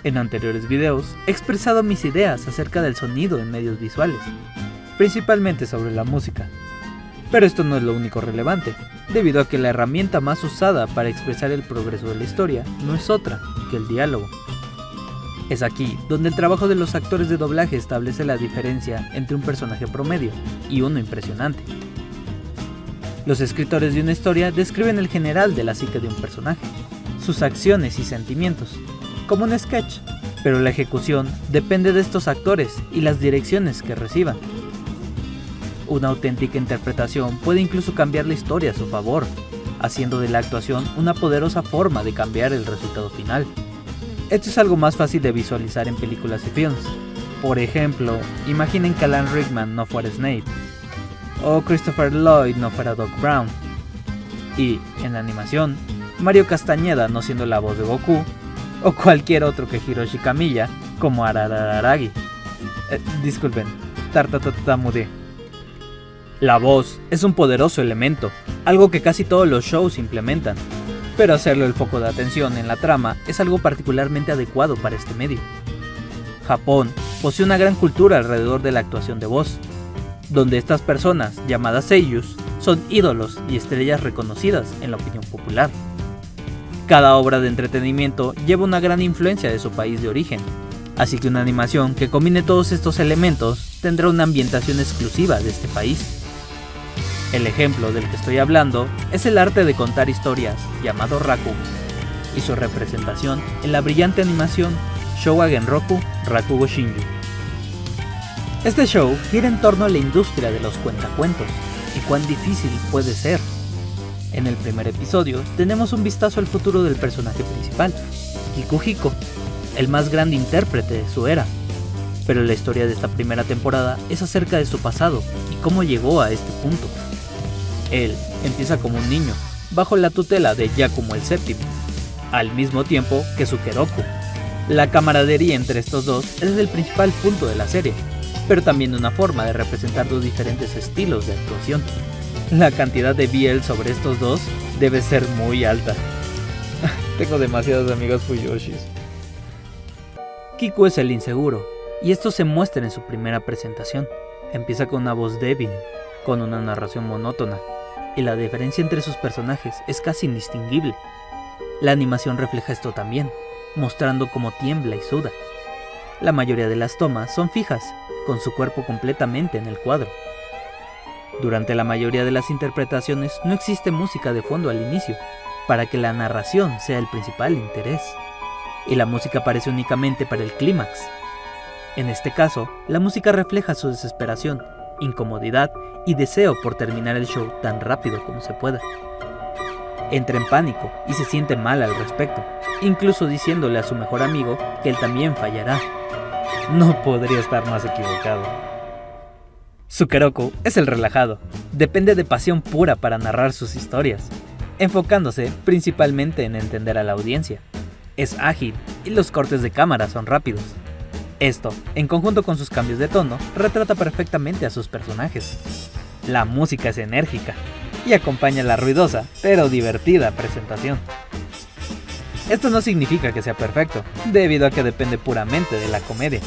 En anteriores videos he expresado mis ideas acerca del sonido en medios visuales, principalmente sobre la música. Pero esto no es lo único relevante, debido a que la herramienta más usada para expresar el progreso de la historia no es otra que el diálogo. Es aquí donde el trabajo de los actores de doblaje establece la diferencia entre un personaje promedio y uno impresionante. Los escritores de una historia describen el general de la psique de un personaje, sus acciones y sentimientos, como un sketch, pero la ejecución depende de estos actores y las direcciones que reciban. Una auténtica interpretación puede incluso cambiar la historia a su favor, haciendo de la actuación una poderosa forma de cambiar el resultado final. Esto es algo más fácil de visualizar en películas y films. Por ejemplo, imaginen que Alan Rickman no fuera Snape, o Christopher Lloyd no fuera Doc Brown, y, en la animación, Mario Castañeda no siendo la voz de Goku, o cualquier otro que Hiroshi Kamiya como Arararagi. Disculpen, tartatamudé. La voz es un poderoso elemento, algo que casi todos los shows implementan, pero hacerlo el foco de atención en la trama es algo particularmente adecuado para este medio. Japón posee una gran cultura alrededor de la actuación de voz, donde estas personas, llamadas seiyus, son ídolos y estrellas reconocidas en la opinión popular. Cada obra de entretenimiento lleva una gran influencia de su país de origen, así que una animación que combine todos estos elementos tendrá una ambientación exclusiva de este país. El ejemplo del que estoy hablando es el arte de contar historias llamado Rakugo, y su representación en la brillante animación Shouwa Genroku Rakugo Shinju. Este show gira en torno a la industria de los cuentacuentos y cuán difícil puede ser. En el primer episodio tenemos un vistazo al futuro del personaje principal, Kikuhiko, el más grande intérprete de su era. Pero la historia de esta primera temporada es acerca de su pasado y cómo llegó a este punto. Él empieza como un niño, bajo la tutela de Yakumo el Séptimo, al mismo tiempo que Sukeroku. La camaradería entre estos dos es el principal punto de la serie, pero también una forma de representar dos diferentes estilos de actuación. La cantidad de BL sobre estos dos debe ser muy alta. Tengo demasiados amigos Fuyoshis. Kiku es el inseguro, y esto se muestra en su primera presentación. Empieza con una voz débil, con una narración monótona, y la diferencia entre sus personajes es casi indistinguible. La animación refleja esto también, mostrando cómo tiembla y suda. La mayoría de las tomas son fijas, con su cuerpo completamente en el cuadro. Durante la mayoría de las interpretaciones no existe música de fondo al inicio, para que la narración sea el principal interés, y la música aparece únicamente para el clímax. En este caso, la música refleja su desesperación, incomodidad y deseo por terminar el show tan rápido como se pueda. Entra en pánico y se siente mal al respecto, incluso diciéndole a su mejor amigo que él también fallará. No podría estar más equivocado. Sukeroku es el relajado, depende de pasión pura para narrar sus historias, enfocándose principalmente en entender a la audiencia. Es ágil y los cortes de cámara son rápidos. Esto, en conjunto con sus cambios de tono, retrata perfectamente a sus personajes. La música es enérgica y acompaña la ruidosa pero divertida presentación. Esto no significa que sea perfecto, debido a que depende puramente de la comedia.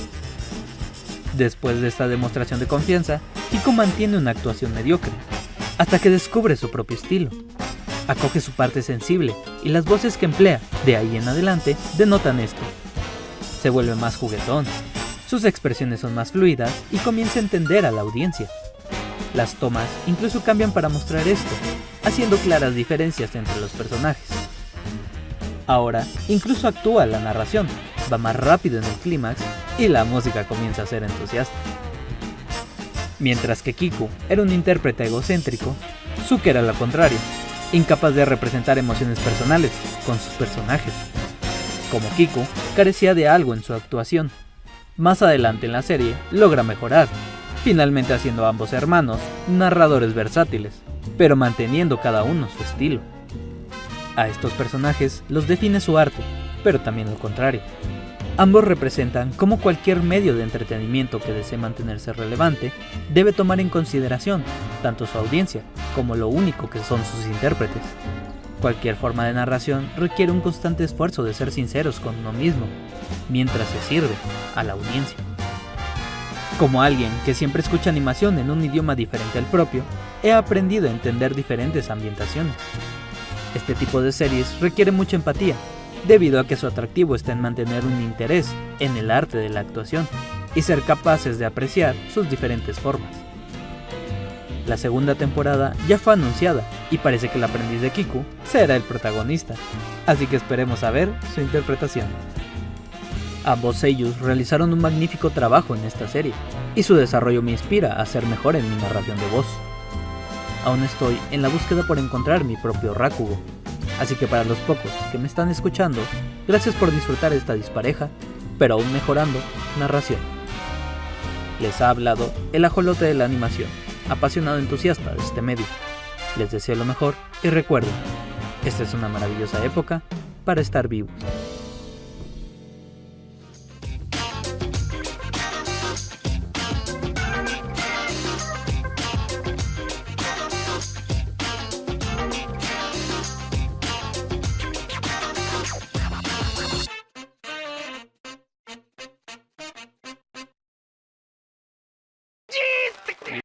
Después de esta demostración de confianza, Kiku mantiene una actuación mediocre, hasta que descubre su propio estilo. Acoge su parte sensible y las voces que emplea, de ahí en adelante, denotan esto. Se vuelve más juguetón, sus expresiones son más fluidas y comienza a entender a la audiencia. Las tomas incluso cambian para mostrar esto, haciendo claras diferencias entre los personajes. Ahora, incluso actúa la narración, va más rápido en el clímax y la música comienza a ser entusiasta. Mientras que Kiku era un intérprete egocéntrico, Suke era lo contrario, incapaz de representar emociones personales con sus personajes. Como Kiku, carecía de algo en su actuación. Más adelante en la serie, logra mejorar, finalmente haciendo a ambos hermanos narradores versátiles, pero manteniendo cada uno su estilo. A estos personajes los define su arte, pero también lo contrario. Ambos representan cómo cualquier medio de entretenimiento que desee mantenerse relevante debe tomar en consideración tanto su audiencia como lo único que son sus intérpretes. Cualquier forma de narración requiere un constante esfuerzo de ser sinceros con uno mismo, mientras se sirve a la audiencia. Como alguien que siempre escucha animación en un idioma diferente al propio, he aprendido a entender diferentes ambientaciones. Este tipo de series requiere mucha empatía, debido a que su atractivo está en mantener un interés en el arte de la actuación y ser capaces de apreciar sus diferentes formas. La segunda temporada ya fue anunciada y parece que el aprendiz de Kiku será el protagonista, así que esperemos a ver su interpretación. Ambos seiyus realizaron un magnífico trabajo en esta serie, y su desarrollo me inspira a ser mejor en mi narración de voz. Aún estoy en la búsqueda por encontrar mi propio Rakugo, así que para los pocos que me están escuchando, gracias por disfrutar esta dispareja, pero aún mejorando, narración. Les ha hablado el ajolote de la animación, apasionado entusiasta de este medio. Les deseo lo mejor y recuerden, esta es una maravillosa época para estar vivos.